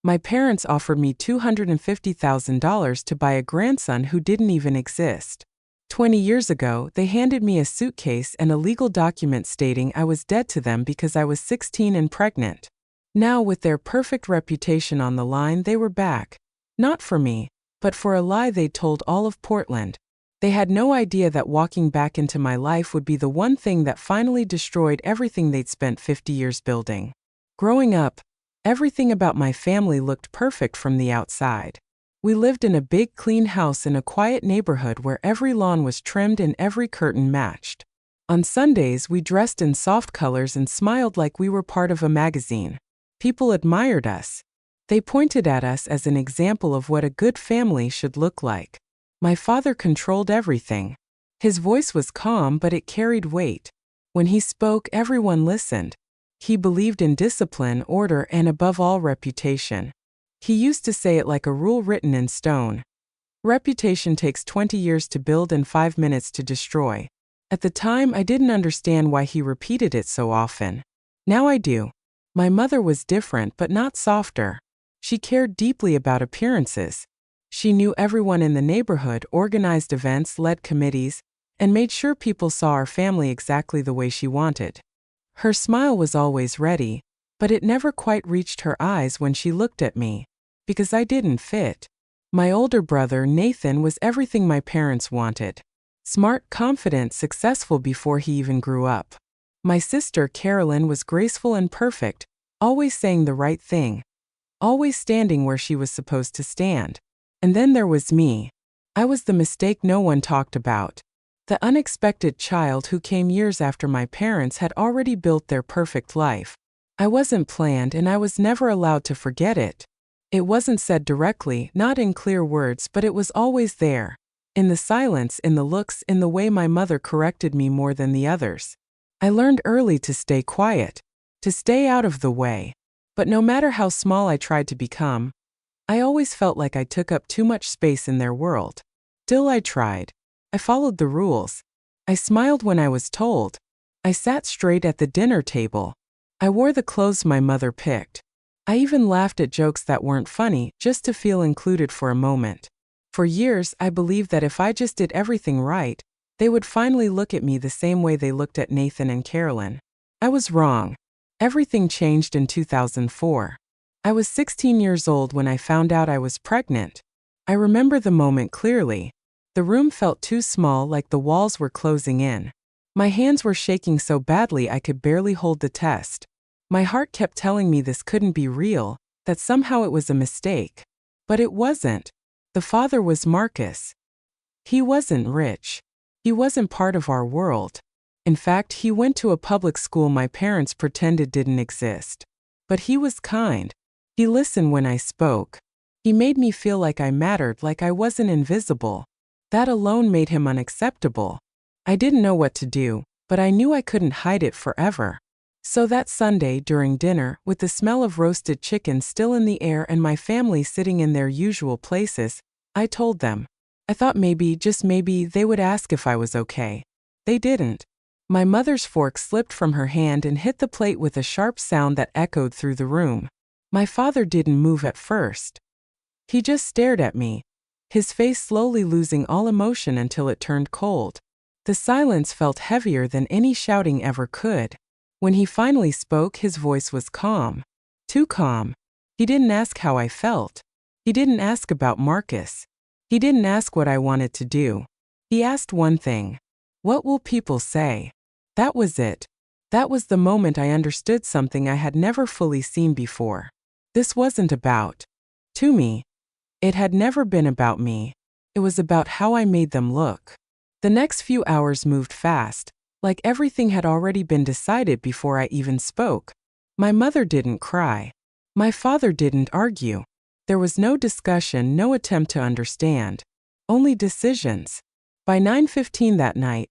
My parents offered me $250,000 to buy a grandson who didn't even exist. 20 years ago, they handed me a suitcase and a legal document stating I was dead to them because I was 16 and pregnant. Now, with their perfect reputation on the line, they were back. Not for me, but for a lie they'd told all of Portland. They had no idea that walking back into my life would be the one thing that finally destroyed everything they'd spent 50 years building. Growing up, everything about my family looked perfect from the outside. We lived in a big, clean house in a quiet neighborhood where every lawn was trimmed and every curtain matched. On Sundays, we dressed in soft colors and smiled like we were part of a magazine. People admired us. They pointed at us as an example of what a good family should look like. My father controlled everything. His voice was calm, but it carried weight. When he spoke, everyone listened. He believed in discipline, order, and above all, reputation. He used to say it like a rule written in stone. Reputation takes 20 years to build and 5 minutes to destroy. At the time, I didn't understand why he repeated it so often. Now I do. My mother was different, but not softer. She cared deeply about appearances. She knew everyone in the neighborhood, organized events, led committees, and made sure people saw our family exactly the way she wanted. Her smile was always ready, but it never quite reached her eyes when she looked at me, because I didn't fit. My older brother, Nathan, was everything my parents wanted. Smart, confident, successful before he even grew up. My sister, Carolyn, was graceful and perfect, always saying the right thing, always standing where she was supposed to stand. And then there was me. I was the mistake no one talked about. The unexpected child who came years after my parents had already built their perfect life. I wasn't planned and I was never allowed to forget it. It wasn't said directly, not in clear words, but it was always there. In the silence, in the looks, in the way my mother corrected me more than the others. I learned early to stay quiet, to stay out of the way. But no matter how small I tried to become, I always felt like I took up too much space in their world. Still, I tried. I followed the rules. I smiled when I was told. I sat straight at the dinner table. I wore the clothes my mother picked. I even laughed at jokes that weren't funny, just to feel included for a moment. For years, I believed that if I just did everything right, they would finally look at me the same way they looked at Nathan and Carolyn. I was wrong. Everything changed in 2004. I was 16 years old when I found out I was pregnant. I remember the moment clearly. The room felt too small, like the walls were closing in. My hands were shaking so badly I could barely hold the test. My heart kept telling me this couldn't be real, that somehow it was a mistake. But it wasn't. The father was Marcus. He wasn't rich. He wasn't part of our world. In fact, he went to a public school my parents pretended didn't exist. But he was kind. He listened when I spoke. He made me feel like I mattered, like I wasn't invisible. That alone made him unacceptable. I didn't know what to do, but I knew I couldn't hide it forever. So that Sunday during dinner, with the smell of roasted chicken still in the air and my family sitting in their usual places, I told them. I thought maybe, just maybe, they would ask if I was okay. They didn't. My mother's fork slipped from her hand and hit the plate with a sharp sound that echoed through the room. My father didn't move at first. He just stared at me, his face slowly losing all emotion until it turned cold. The silence felt heavier than any shouting ever could. When he finally spoke, his voice was calm. Too calm. He didn't ask how I felt. He didn't ask about Marcus. He didn't ask what I wanted to do. He asked one thing. What will people say? That was it. That was the moment I understood something I had never fully seen before. This wasn't about to me. It had never been about me. It was about how I made them look. The next few hours moved fast, like everything had already been decided before I even spoke. My mother didn't cry. My father didn't argue. There was no discussion, no attempt to understand. Only decisions. By 9:15 that night,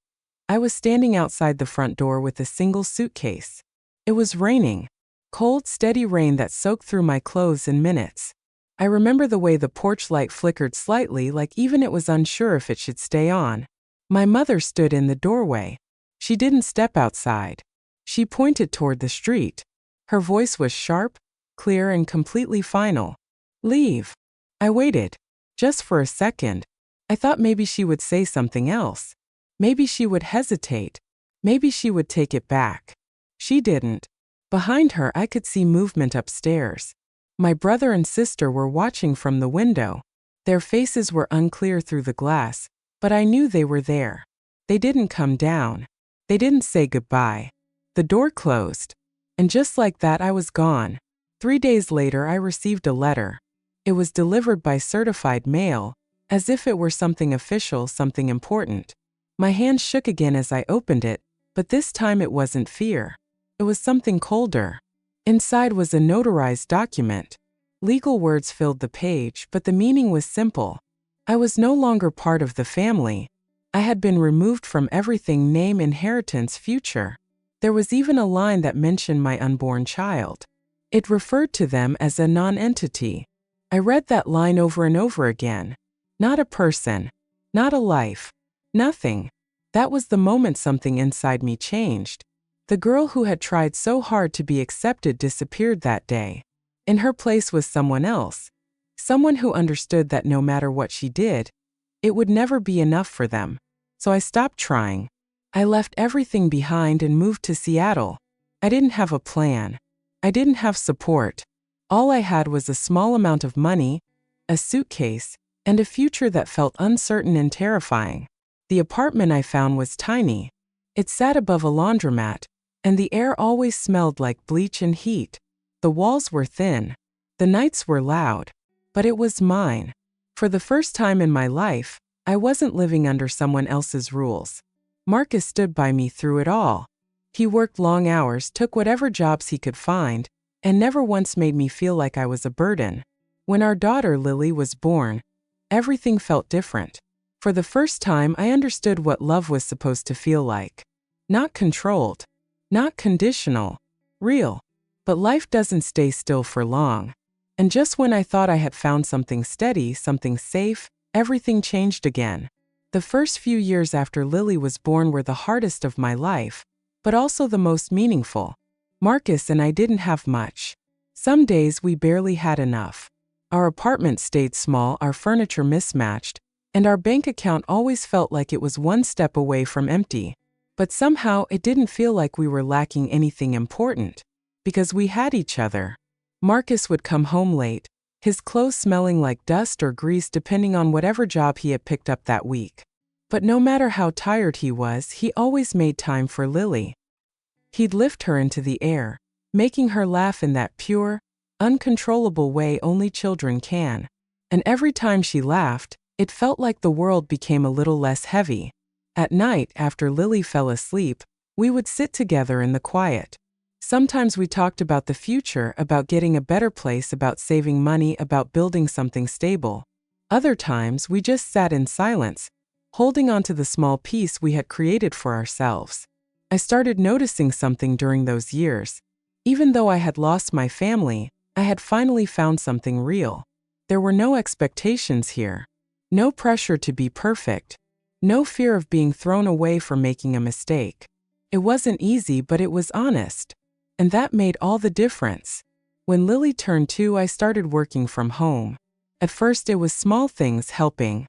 I was standing outside the front door with a single suitcase. It was raining. Cold, steady rain that soaked through my clothes in minutes. I remember the way the porch light flickered slightly, like even it was unsure if it should stay on. My mother stood in the doorway. She didn't step outside. She pointed toward the street. Her voice was sharp, clear, and completely final. Leave. I waited. Just for a second. I thought maybe she would say something else. Maybe she would hesitate. Maybe she would take it back. She didn't. Behind her, I could see movement upstairs. My brother and sister were watching from the window. Their faces were unclear through the glass, but I knew they were there. They didn't come down. They didn't say goodbye. The door closed. And just like that, I was gone. 3 days later, I received a letter. It was delivered by certified mail, as if it were something official, something important. My hand shook again as I opened it, but this time it wasn't fear. It was something colder. Inside was a notarized document. Legal words filled the page, but the meaning was simple. I was no longer part of the family. I had been removed from everything: name, inheritance, future. There was even a line that mentioned my unborn child. It referred to them as a non-entity. I read that line over and over again. Not a person. Not a life. Nothing. That was the moment something inside me changed. The girl who had tried so hard to be accepted disappeared that day. In her place was someone else. Someone who understood that no matter what she did, it would never be enough for them. So I stopped trying. I left everything behind and moved to Seattle. I didn't have a plan. I didn't have support. All I had was a small amount of money, a suitcase, and a future that felt uncertain and terrifying. The apartment I found was tiny. It sat above a laundromat, and the air always smelled like bleach and heat. The walls were thin. The nights were loud. But it was mine. For the first time in my life, I wasn't living under someone else's rules. Marcus stood by me through it all. He worked long hours, took whatever jobs he could find, and never once made me feel like I was a burden. When our daughter Lily was born, everything felt different. For the first time, I understood what love was supposed to feel like. Not controlled. Not conditional. Real. But life doesn't stay still for long. And just when I thought I had found something steady, something safe, everything changed again. The first few years after Lily was born were the hardest of my life, but also the most meaningful. Marcus and I didn't have much. Some days we barely had enough. Our apartment stayed small, our furniture mismatched, and our bank account always felt like it was one step away from empty. But somehow it didn't feel like we were lacking anything important, because we had each other. Marcus would come home late, his clothes smelling like dust or grease depending on whatever job he had picked up that week. But no matter how tired he was, he always made time for Lily. He'd lift her into the air, making her laugh in that pure, uncontrollable way only children can. And every time she laughed, it felt like the world became a little less heavy. At night, after Lily fell asleep, we would sit together in the quiet. Sometimes we talked about the future, about getting a better place, about saving money, about building something stable. Other times, we just sat in silence, holding on to the small peace we had created for ourselves. I started noticing something during those years. Even though I had lost my family, I had finally found something real. There were no expectations here. No pressure to be perfect. No fear of being thrown away for making a mistake. It wasn't easy, but it was honest. And that made all the difference. When Lily turned 2, I started working from home. At first it was small things, helping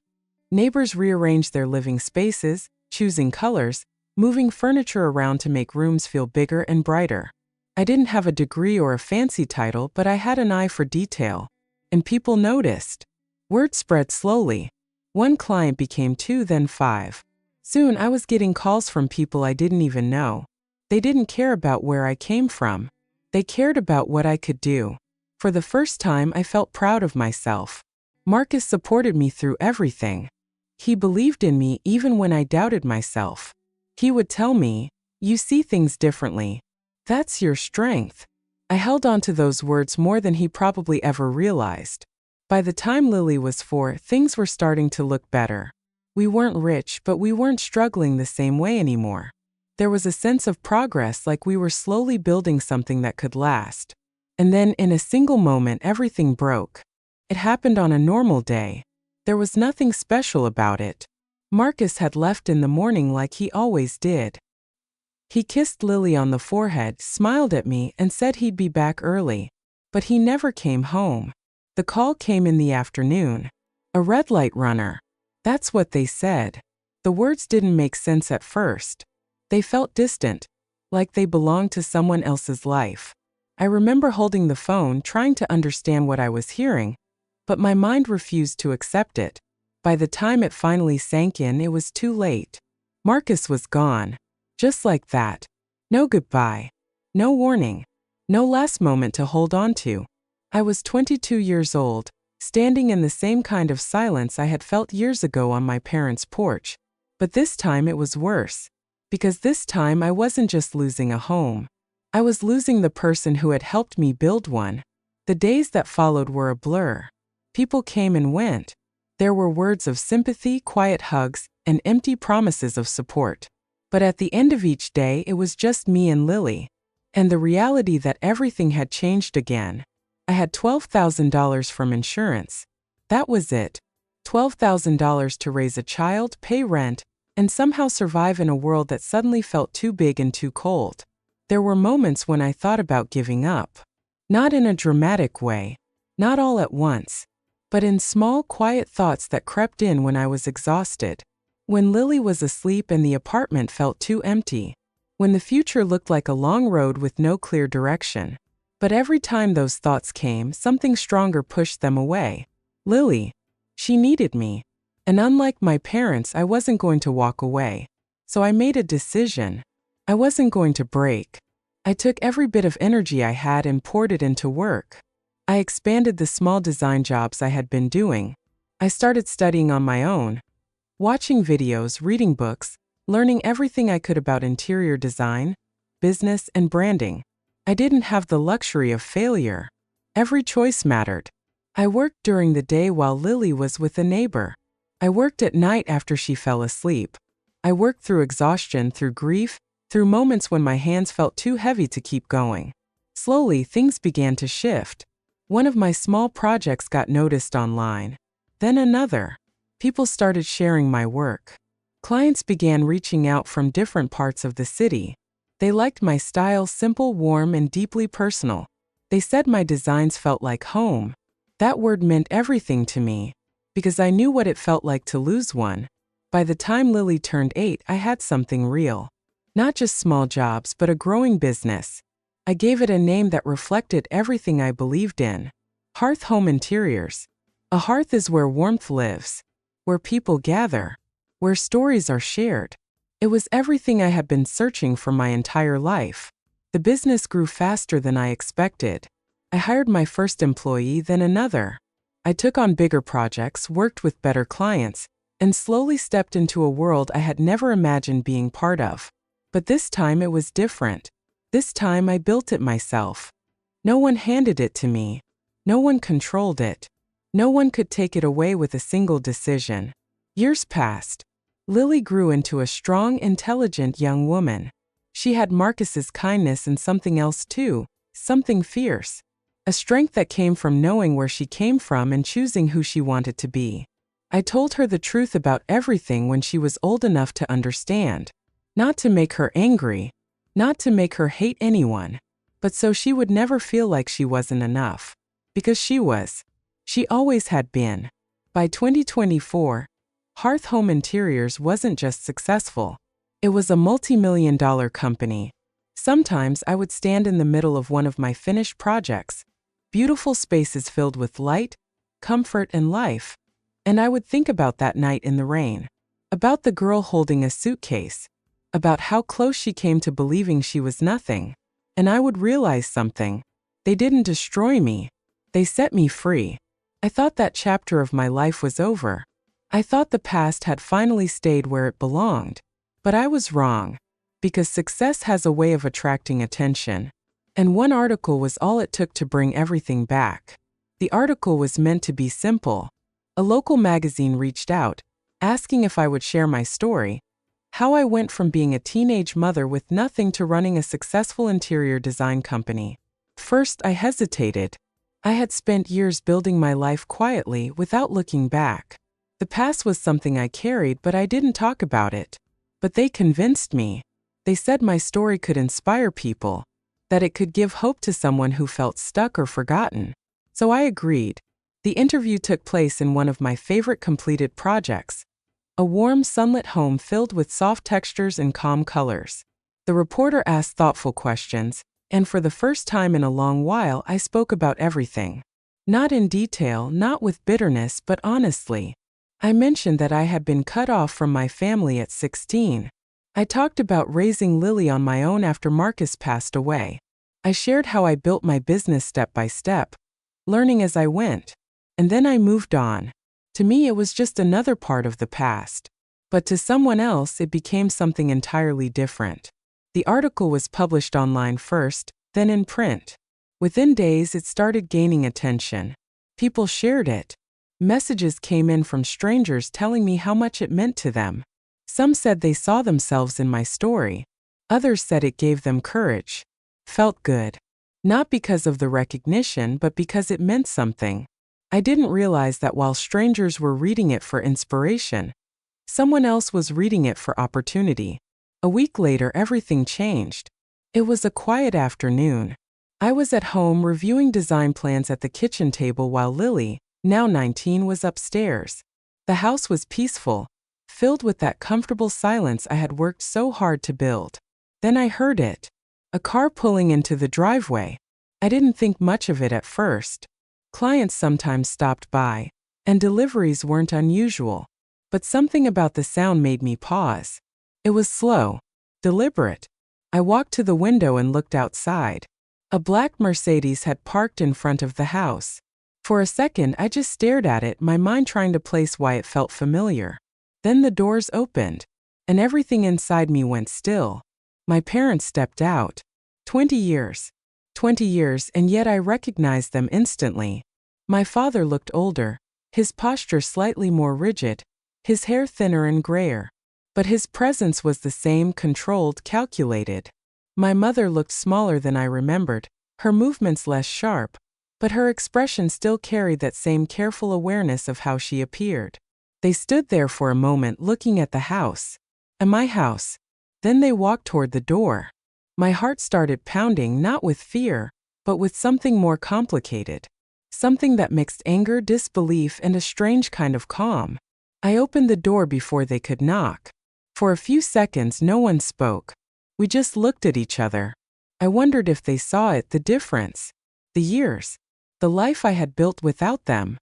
neighbors rearrange their living spaces, choosing colors, moving furniture around to make rooms feel bigger and brighter. I didn't have a degree or a fancy title, but I had an eye for detail. And people noticed. Word spread slowly. One client became 2, then 5. Soon I was getting calls from people I didn't even know. They didn't care about where I came from. They cared about what I could do. For the first time, I felt proud of myself. Marcus supported me through everything. He believed in me even when I doubted myself. He would tell me, "You see things differently. That's your strength." I held on to those words more than he probably ever realized. By the time Lily was 4, things were starting to look better. We weren't rich, but we weren't struggling the same way anymore. There was a sense of progress, like we were slowly building something that could last. And then, in a single moment, everything broke. It happened on a normal day. There was nothing special about it. Marcus had left in the morning like he always did. He kissed Lily on the forehead, smiled at me, and said he'd be back early. But he never came home. The call came in the afternoon. A red light runner. That's what they said. The words didn't make sense at first. They felt distant, like they belonged to someone else's life. I remember holding the phone, trying to understand what I was hearing, but my mind refused to accept it. By the time it finally sank in, it was too late. Marcus was gone. Just like that. No goodbye. No warning. No last moment to hold on to. I was 22 years old, standing in the same kind of silence I had felt years ago on my parents' porch. But this time it was worse. Because this time I wasn't just losing a home. I was losing the person who had helped me build one. The days that followed were a blur. People came and went. There were words of sympathy, quiet hugs, and empty promises of support. But at the end of each day, it was just me and Lily. And the reality that everything had changed again. I had $12,000 from insurance. That was it. $12,000 to raise a child, pay rent, and somehow survive in a world that suddenly felt too big and too cold. There were moments when I thought about giving up. Not in a dramatic way. Not all at once. But in small, quiet thoughts that crept in when I was exhausted. When Lily was asleep and the apartment felt too empty. When the future looked like a long road with no clear direction. But every time those thoughts came, something stronger pushed them away. Lily. She needed me. And unlike my parents, I wasn't going to walk away. So I made a decision. I wasn't going to break. I took every bit of energy I had and poured it into work. I expanded the small design jobs I had been doing. I started studying on my own. Watching videos, reading books, learning everything I could about interior design, business, and branding. I didn't have the luxury of failure. Every choice mattered. I worked during the day while Lily was with a neighbor. I worked at night after she fell asleep. I worked through exhaustion, through grief, through moments when my hands felt too heavy to keep going. Slowly, things began to shift. One of my small projects got noticed online. Then another. People started sharing my work. Clients began reaching out from different parts of the city. They liked my style, simple, warm, and deeply personal. They said my designs felt like home. That word meant everything to me, because I knew what it felt like to lose one. By the time Lily turned 8, I had something real. Not just small jobs, but a growing business. I gave it a name that reflected everything I believed in. Hearth Home Interiors. A hearth is where warmth lives. Where people gather, where stories are shared. It was everything I had been searching for my entire life. The business grew faster than I expected. I hired my first employee, then another. I took on bigger projects, worked with better clients, and slowly stepped into a world I had never imagined being part of. But this time it was different. This time I built it myself. No one handed it to me. No one controlled it. No one could take it away with a single decision. Years passed. Lily grew into a strong, intelligent young woman. She had Marcus's kindness and something else too, something fierce. A strength that came from knowing where she came from and choosing who she wanted to be. I told her the truth about everything when she was old enough to understand. Not to make her angry, not to make her hate anyone, but so she would never feel like she wasn't enough. Because she was. She always had been. By 2024, Hearth Home Interiors wasn't just successful. It was a multi-million-dollar company. Sometimes I would stand in the middle of one of my finished projects, beautiful spaces filled with light, comfort, and life. And I would think about that night in the rain. About the girl holding a suitcase. About how close she came to believing she was nothing. And I would realize something. They didn't destroy me. They set me free. I thought that chapter of my life was over. I thought the past had finally stayed where it belonged. But I was wrong. Because success has a way of attracting attention. And one article was all it took to bring everything back. The article was meant to be simple. A local magazine reached out, asking if I would share my story, how I went from being a teenage mother with nothing to running a successful interior design company. First, I hesitated. I had spent years building my life quietly without looking back. The past was something I carried, but I didn't talk about it. But they convinced me. They said my story could inspire people, that it could give hope to someone who felt stuck or forgotten. So I agreed. The interview took place in one of my favorite completed projects, a warm, sunlit home filled with soft textures and calm colors. The reporter asked thoughtful questions, and for the first time in a long while, I spoke about everything. Not in detail, not with bitterness, but honestly. I mentioned that I had been cut off from my family at 16. I talked about raising Lily on my own after Marcus passed away. I shared how I built my business step by step, learning as I went. And then I moved on. To me, it was just another part of the past. But to someone else, it became something entirely different. The article was published online first, then in print. Within days, it started gaining attention. People shared it. Messages came in from strangers telling me how much it meant to them. Some said they saw themselves in my story. Others said it gave them courage. Felt good. Not because of the recognition, but because it meant something. I didn't realize that while strangers were reading it for inspiration, someone else was reading it for opportunity. A week later, everything changed. It was a quiet afternoon. I was at home reviewing design plans at the kitchen table while Lily, now 19, was upstairs. The house was peaceful, filled with that comfortable silence I had worked so hard to build. Then I heard it. A car pulling into the driveway. I didn't think much of it at first. Clients sometimes stopped by, and deliveries weren't unusual. But something about the sound made me pause. It was slow, deliberate. I walked to the window and looked outside. A black Mercedes had parked in front of the house. For a second, I just stared at it, my mind trying to place why it felt familiar. Then the doors opened, and everything inside me went still. My parents stepped out. 20 years. 20 years, and yet I recognized them instantly. My father looked older, his posture slightly more rigid, his hair thinner and grayer. But his presence was the same, controlled, calculated. My mother looked smaller than I remembered, her movements less sharp, but her expression still carried that same careful awareness of how she appeared. They stood there for a moment looking at the house. And my house. Then they walked toward the door. My heart started pounding, not with fear, but with something more complicated. Something that mixed anger, disbelief, and a strange kind of calm. I opened the door before they could knock. For a few seconds, no one spoke. We just looked at each other. I wondered if they saw it, the difference. The years. The life I had built without them.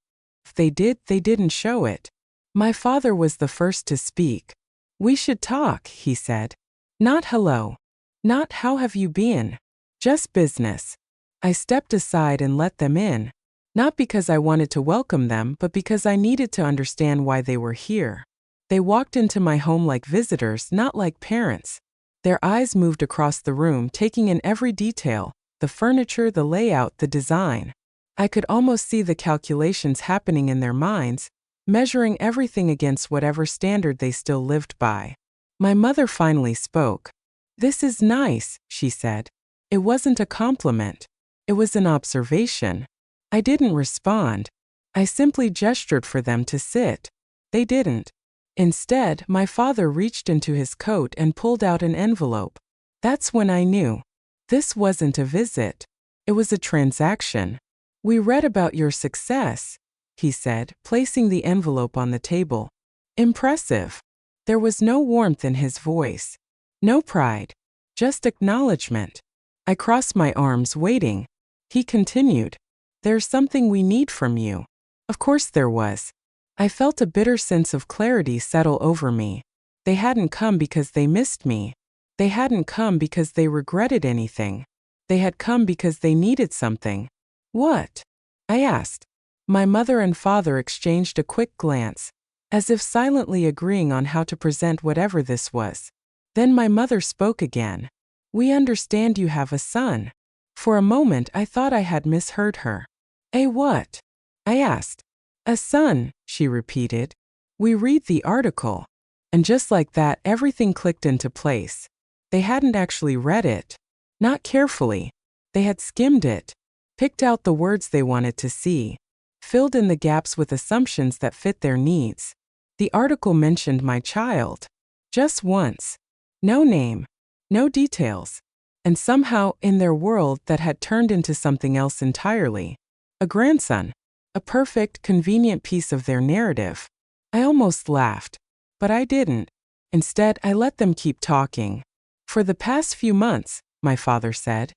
If they did, they didn't show it. My father was the first to speak. "We should talk," he said. "Not hello. Not how have you been. Just business." I stepped aside and let them in. Not because I wanted to welcome them, but because I needed to understand why they were here. They walked into my home like visitors, not like parents. Their eyes moved across the room, taking in every detail, the furniture, the layout, the design. I could almost see the calculations happening in their minds, measuring everything against whatever standard they still lived by. My mother finally spoke. "This is nice," she said. It wasn't a compliment. It was an observation. I didn't respond. I simply gestured for them to sit. They didn't. Instead, my father reached into his coat and pulled out an envelope. That's when I knew. This wasn't a visit. It was a transaction. "We read about your success," he said, placing the envelope on the table. Impressive. There was no warmth in his voice. No pride. Just acknowledgement. I crossed my arms, waiting. He continued. "There's something we need from you." Of course there was. I felt a bitter sense of clarity settle over me. They hadn't come because they missed me. They hadn't come because they regretted anything. They had come because they needed something. "What?" I asked. My mother and father exchanged a quick glance, as if silently agreeing on how to present whatever this was. Then my mother spoke again. "We understand you have a son." For a moment I thought I had misheard her. "A what?" I asked. "A son," she repeated. "We read the article." And just like that, everything clicked into place. They hadn't actually read it. Not carefully. They had skimmed it, picked out the words they wanted to see, filled in the gaps with assumptions that fit their needs. The article mentioned my child. Just once. No name. No details. And somehow, in their world, that had turned into something else entirely. A grandson. A perfect, convenient piece of their narrative. I almost laughed. But I didn't. Instead, I let them keep talking. For the past few months, my father said,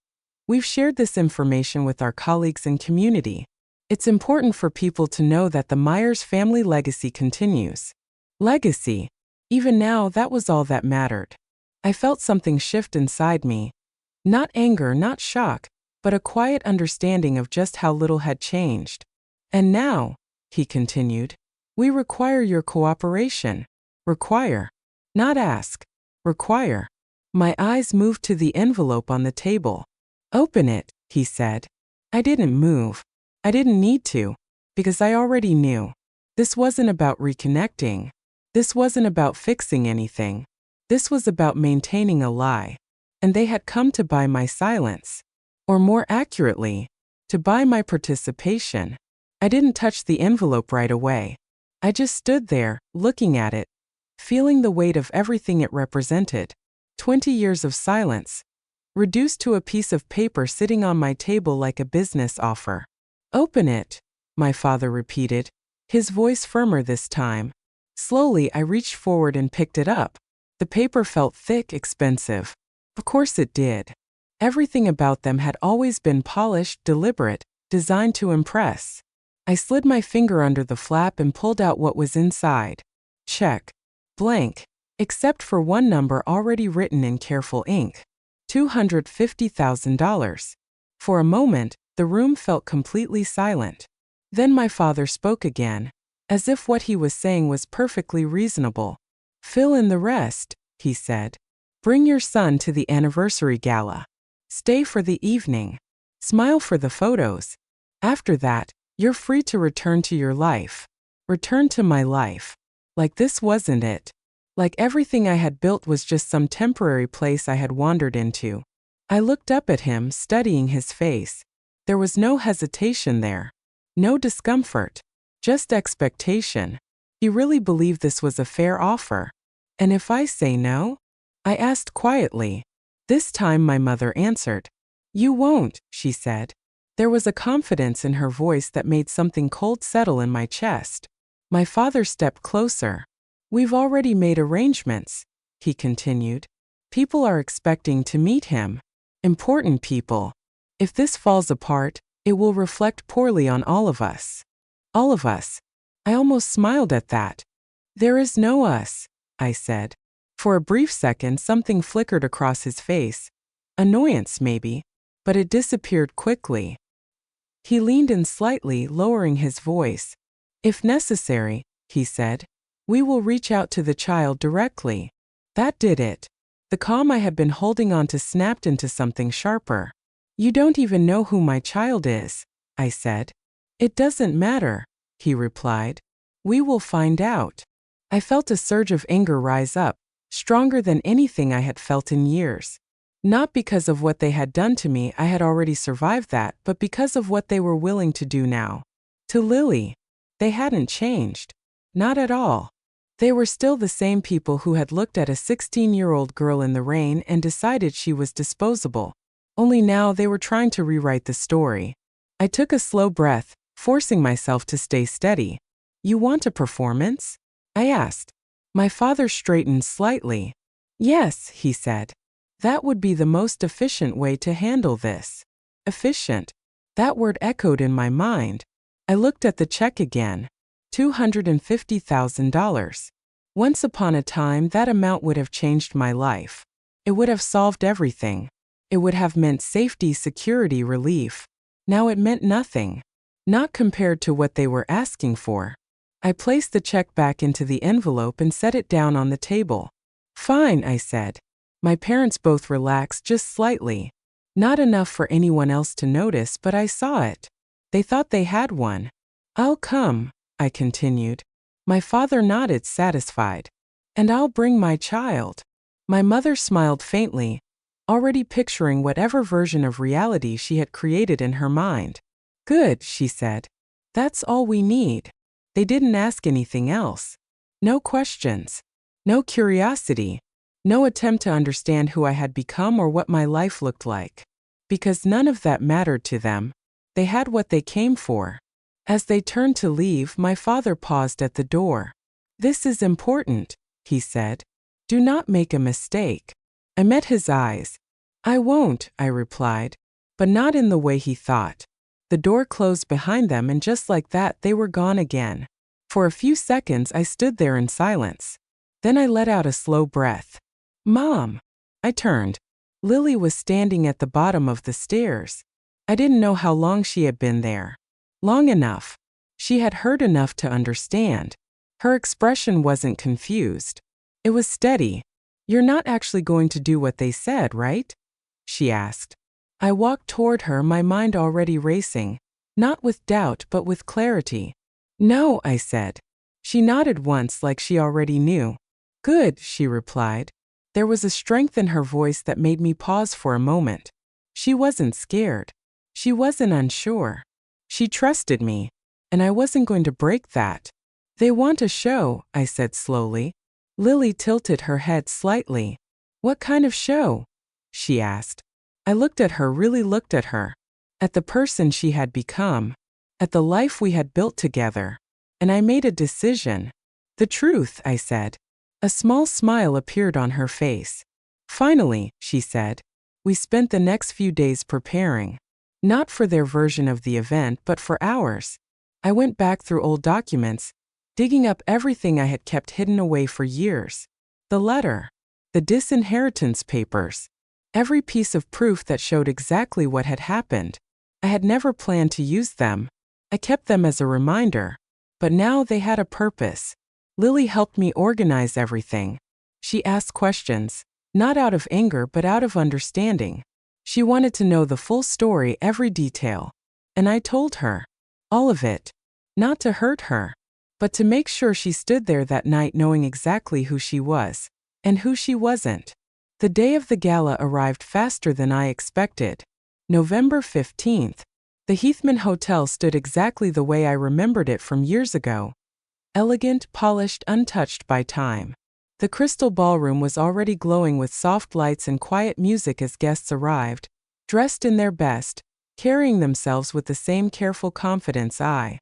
we've shared this information with our colleagues and community. It's important for people to know that the Myers family legacy continues. Legacy. Even now, that was all that mattered. I felt something shift inside me. Not anger, not shock, but a quiet understanding of just how little had changed. And now, he continued, we require your cooperation. Require. Not ask. Require. My eyes moved to the envelope on the table. Open it, he said. I didn't move. I didn't need to, because I already knew. This wasn't about reconnecting. This wasn't about fixing anything. This was about maintaining a lie. And they had come to buy my silence. Or more accurately, to buy my participation. I didn't touch the envelope right away. I just stood there, looking at it, feeling the weight of everything it represented. 20 years of silence, reduced to a piece of paper sitting on my table like a business offer. Open it, my father repeated, his voice firmer this time. Slowly, I reached forward and picked it up. The paper felt thick, expensive. Of course it did. Everything about them had always been polished, deliberate, designed to impress. I slid my finger under the flap and pulled out what was inside. Check. Blank. Except for one number already written in careful ink. $250,000. For a moment, the room felt completely silent. Then my father spoke again, as if what he was saying was perfectly reasonable. Fill in the rest, he said. Bring your son to the anniversary gala. Stay for the evening. Smile for the photos. After that, you're free to return to your life. Return to my life. Like this wasn't it. Like everything I had built was just some temporary place I had wandered into. I looked up at him, studying his face. There was no hesitation there. No discomfort. Just expectation. He really believed this was a fair offer. And if I say no? I asked quietly. This time my mother answered. You won't, she said. There was a confidence in her voice that made something cold settle in my chest. My father stepped closer. We've already made arrangements, he continued. People are expecting to meet him. Important people. If this falls apart, it will reflect poorly on all of us. All of us. I almost smiled at that. There is no us, I said. For a brief second, something flickered across his face. Annoyance, maybe, but it disappeared quickly. He leaned in slightly, lowering his voice. If necessary, he said, we will reach out to the child directly. That did it. The calm I had been holding on to snapped into something sharper. You don't even know who my child is, I said. It doesn't matter, he replied. We will find out. I felt a surge of anger rise up, stronger than anything I had felt in years. Not because of what they had done to me, I had already survived that, but because of what they were willing to do now. To Lily. They hadn't changed. Not at all. They were still the same people who had looked at a 16-year-old girl in the rain and decided she was disposable. Only now they were trying to rewrite the story. I took a slow breath, forcing myself to stay steady. You want a performance? I asked. My father straightened slightly. Yes, he said. That would be the most efficient way to handle this. Efficient. That word echoed in my mind. I looked at the check again. $250,000. Once upon a time, that amount would have changed my life. It would have solved everything. It would have meant safety, security, relief. Now it meant nothing. Not compared to what they were asking for. I placed the check back into the envelope and set it down on the table. Fine, I said. My parents both relaxed just slightly. Not enough for anyone else to notice, but I saw it. They thought they had one. I'll come, I continued. My father nodded, satisfied. And I'll bring my child. My mother smiled faintly, already picturing whatever version of reality she had created in her mind. Good, she said. That's all we need. They didn't ask anything else. No questions. No curiosity. No attempt to understand who I had become or what my life looked like. Because none of that mattered to them. They had what they came for. As they turned to leave, my father paused at the door. "This is important," he said. "Do not make a mistake." I met his eyes. "I won't," I replied, but not in the way he thought. The door closed behind them, and just like that, they were gone again. For a few seconds, I stood there in silence. Then I let out a slow breath. "Mom!" I turned. Lily was standing at the bottom of the stairs. I didn't know how long she had been there. Long enough. She had heard enough to understand. Her expression wasn't confused. It was steady. "You're not actually going to do what they said, right?" she asked. I walked toward her, my mind already racing, not with doubt but with clarity. "No," I said. She nodded once like she already knew. "Good," she replied. There was a strength in her voice that made me pause for a moment. She wasn't scared. She wasn't unsure. She trusted me, and I wasn't going to break that. "They want a show," I said slowly. Lily tilted her head slightly. "What kind of show?" she asked. I looked at her, really looked at her. At the person she had become. At the life we had built together. And I made a decision. "The truth," I said. A small smile appeared on her face. "Finally," she said. We spent the next few days preparing. Not for their version of the event, but for ours. I went back through old documents, digging up everything I had kept hidden away for years. The letter. The disinheritance papers. Every piece of proof that showed exactly what had happened. I had never planned to use them. I kept them as a reminder. But now they had a purpose. Lily helped me organize everything. She asked questions, not out of anger but out of understanding. She wanted to know the full story, every detail. And I told her. All of it. Not to hurt her, but to make sure she stood there that night knowing exactly who she was, and who she wasn't. The day of the gala arrived faster than I expected. November 15th. The Heathman Hotel stood exactly the way I remembered it from years ago. Elegant, polished, untouched by time. The crystal ballroom was already glowing with soft lights and quiet music as guests arrived, dressed in their best, carrying themselves with the same careful confidence I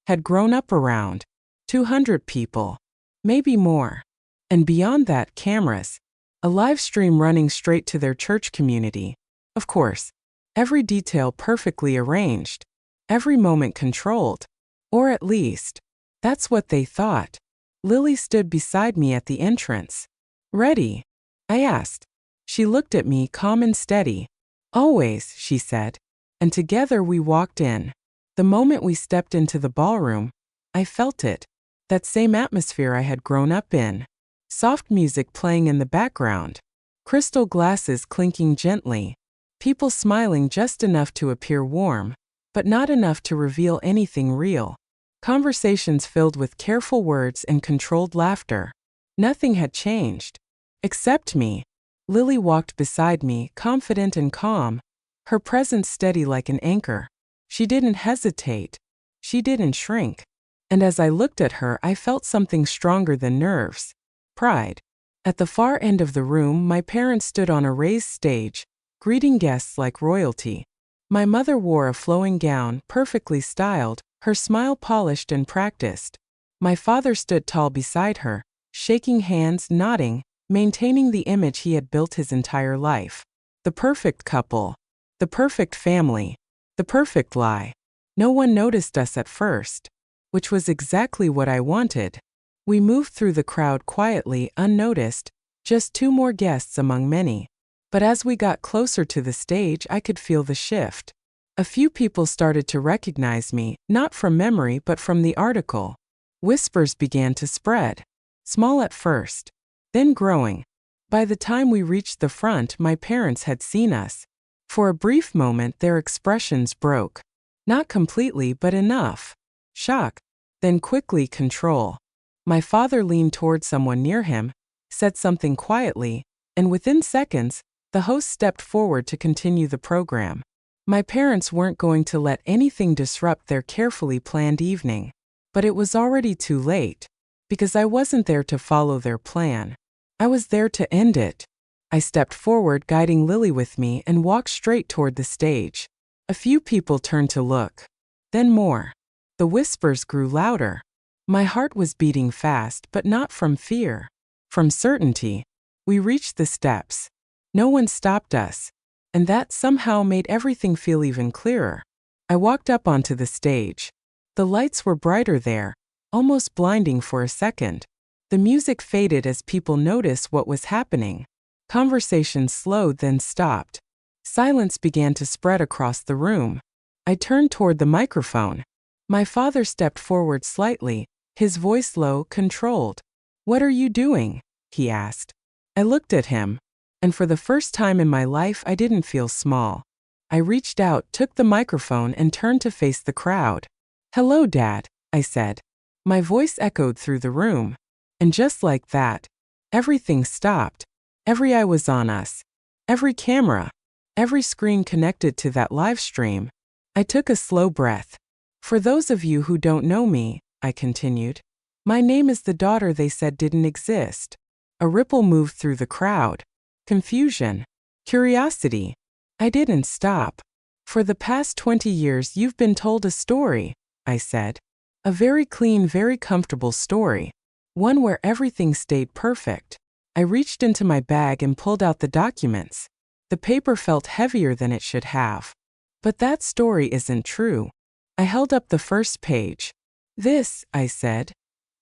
had grown up around. 200 people. Maybe more. And beyond that, cameras. A live stream running straight to their church community. Of course. Every detail perfectly arranged. Every moment controlled. Or at least, that's what they thought. Lily stood beside me at the entrance. "Ready?" I asked. She looked at me, calm and steady. "Always," she said. And together we walked in. The moment we stepped into the ballroom, I felt it. That same atmosphere I had grown up in. Soft music playing in the background. Crystal glasses clinking gently. People smiling just enough to appear warm, but not enough to reveal anything real. Conversations filled with careful words and controlled laughter. Nothing had changed. Except me. Lily walked beside me, confident and calm, her presence steady like an anchor. She didn't hesitate. She didn't shrink. And as I looked at her, I felt something stronger than nerves. Pride. At the far end of the room, my parents stood on a raised stage, greeting guests like royalty. My mother wore a flowing gown, perfectly styled, her smile polished and practiced. My father stood tall beside her, shaking hands, nodding, maintaining the image he had built his entire life. The perfect couple. The perfect family. The perfect lie. No one noticed us at first. Which was exactly what I wanted. We moved through the crowd quietly, unnoticed, just two more guests among many. But as we got closer to the stage, I could feel the shift. A few people started to recognize me, not from memory but from the article. Whispers began to spread. Small at first. Then growing. By the time we reached the front, my parents had seen us. For a brief moment, their expressions broke. Not completely, but enough. Shock. Then quickly control. My father leaned toward someone near him, said something quietly, and within seconds, the host stepped forward to continue the program. My parents weren't going to let anything disrupt their carefully planned evening. But it was already too late. Because I wasn't there to follow their plan. I was there to end it. I stepped forward, guiding Lily with me, and walked straight toward the stage. A few people turned to look. Then more. The whispers grew louder. My heart was beating fast, but not from fear. From certainty. We reached the steps. No one stopped us. And that somehow made everything feel even clearer. I walked up onto the stage. The lights were brighter there, almost blinding for a second. The music faded as people noticed what was happening. Conversation slowed, then stopped. Silence began to spread across the room. I turned toward the microphone. My father stepped forward slightly, his voice low, controlled. "What are you doing?" he asked. I looked at him, and for the first time in my life I didn't feel small. I reached out, took the microphone, and turned to face the crowd. "Hello, Dad," I said. My voice echoed through the room. And just like that, everything stopped. Every eye was on us. Every camera. Every screen connected to that live stream. I took a slow breath. "For those of you who don't know me," I continued, "my name is the daughter they said didn't exist." A ripple moved through the crowd. Confusion. Curiosity. I didn't stop. "For the past 20 years you've been told a story," I said. "A very clean, very comfortable story. One where everything stayed perfect." I reached into my bag and pulled out the documents. The paper felt heavier than it should have. "But that story isn't true." I held up the first page. "This," I said,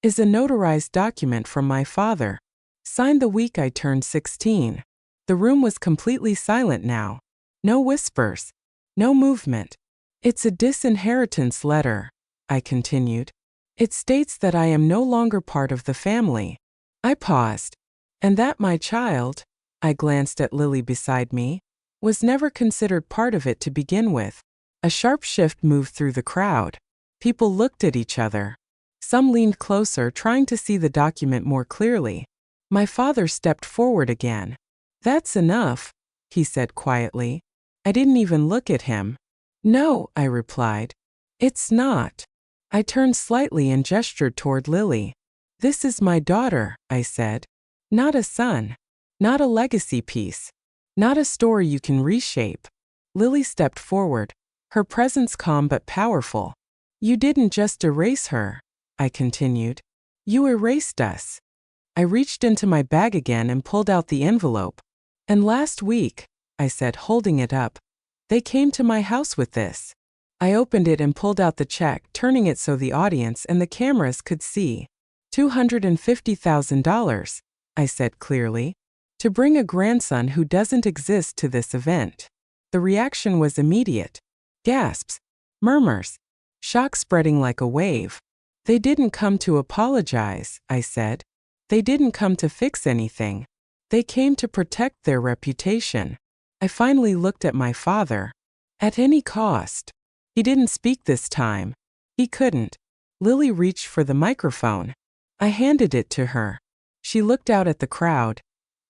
"is a notarized document from my father. Signed the week I turned 16. The room was completely silent now. No whispers. No movement. "It's a disinheritance letter," I continued. "It states that I am no longer part of the family." I paused. "And that my child," I glanced at Lily beside me, "was never considered part of it to begin with." A sharp shift moved through the crowd. People looked at each other. Some leaned closer, trying to see the document more clearly. My father stepped forward again. "That's enough," he said quietly. I didn't even look at him. "No," I replied. "It's not." I turned slightly and gestured toward Lily. "This is my daughter," I said. "Not a son. Not a legacy piece. Not a story you can reshape." Lily stepped forward, her presence calm but powerful. "You didn't just erase her," I continued. "You erased us." I reached into my bag again and pulled out the envelope. "And last week," I said, holding it up, "they came to my house with this." I opened it and pulled out the check, turning it so the audience and the cameras could see. $250,000, I said clearly, "to bring a grandson who doesn't exist to this event." The reaction was immediate. Gasps, murmurs, shock spreading like a wave. "They didn't come to apologize," I said. "They didn't come to fix anything. They came to protect their reputation." I finally looked at my father. "At any cost." He didn't speak this time. He couldn't. Lily reached for the microphone. I handed it to her. She looked out at the crowd.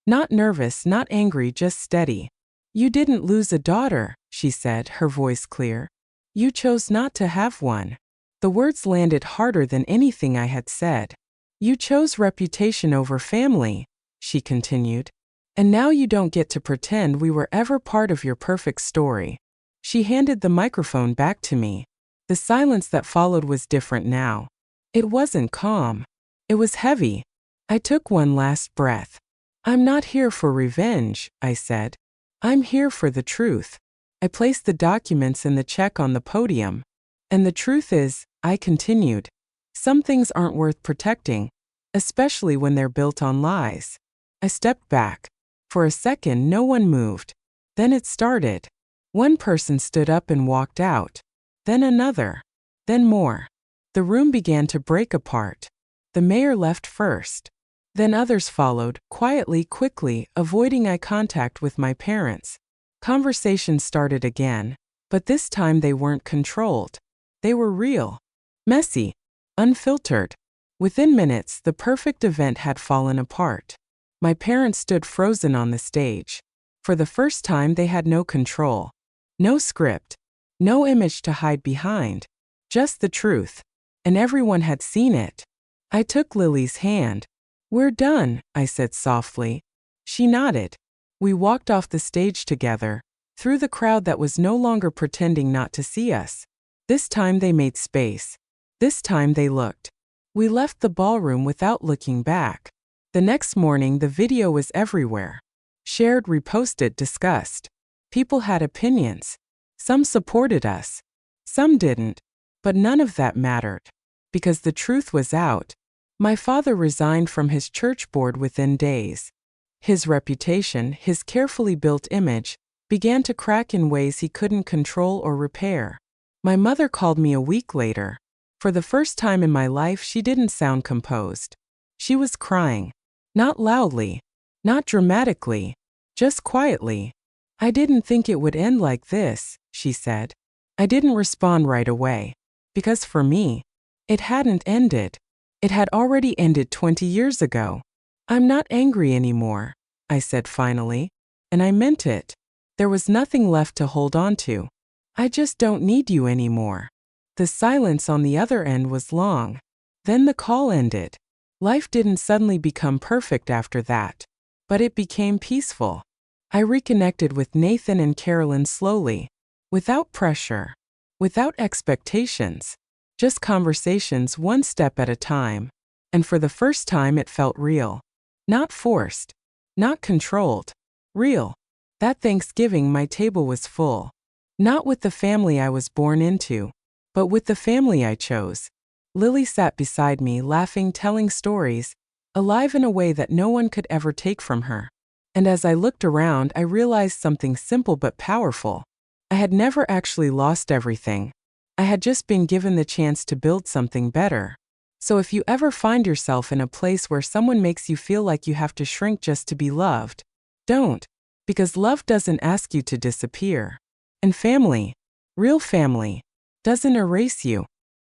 Not nervous, not angry, just steady. "You didn't lose a daughter," she said, her voice clear. "You chose not to have one." The words landed harder than anything I had said. "You chose reputation over family," she continued. "And now you don't get to pretend we were ever part of your perfect story." She handed the microphone back to me. The silence that followed was different now. It wasn't calm. It was heavy. I took one last breath. "I'm not here for revenge," I said. "I'm here for the truth." I placed the documents and the check on the podium. "And the truth is," I continued, "some things aren't worth protecting, especially when they're built on lies." I stepped back. For a second, no one moved. Then it started. One person stood up and walked out. Then another. Then more. The room began to break apart. The mayor left first. Then others followed, quietly, quickly, avoiding eye contact with my parents. Conversations started again, but this time they weren't controlled. They were real. Messy. Unfiltered. Within minutes, the perfect event had fallen apart. My parents stood frozen on the stage. For the first time, they had no control. No script. No image to hide behind. Just the truth. And everyone had seen it. I took Lily's hand. "We're done," I said softly. She nodded. We walked off the stage together, through the crowd that was no longer pretending not to see us. This time they made space. This time they looked. We left the ballroom without looking back. The next morning, the video was everywhere. Shared, reposted, discussed. People had opinions. Some supported us. Some didn't. But none of that mattered. Because the truth was out. My father resigned from his church board within days. His reputation, his carefully built image, began to crack in ways he couldn't control or repair. My mother called me a week later. For the first time in my life, she didn't sound composed. She was crying. Not loudly. Not dramatically. Just quietly. "I didn't think it would end like this," she said. I didn't respond right away. Because for me, it hadn't ended. It had already ended 20 years ago. "I'm not angry anymore," I said finally. And I meant it. There was nothing left to hold on to. "I just don't need you anymore." The silence on the other end was long. Then the call ended. Life didn't suddenly become perfect after that. But it became peaceful. I reconnected with Nathan and Carolyn slowly. Without pressure. Without expectations. Just conversations one step at a time. And for the first time it felt real. Not forced. Not controlled. Real. That Thanksgiving my table was full. Not with the family I was born into, but with the family I chose. Lily sat beside me, laughing, telling stories, alive in a way that no one could ever take from her. And as I looked around, I realized something simple but powerful. I had never actually lost everything. I had just been given the chance to build something better. So if you ever find yourself in a place where someone makes you feel like you have to shrink just to be loved, don't. Because love doesn't ask you to disappear. And family, real family, doesn't erase you.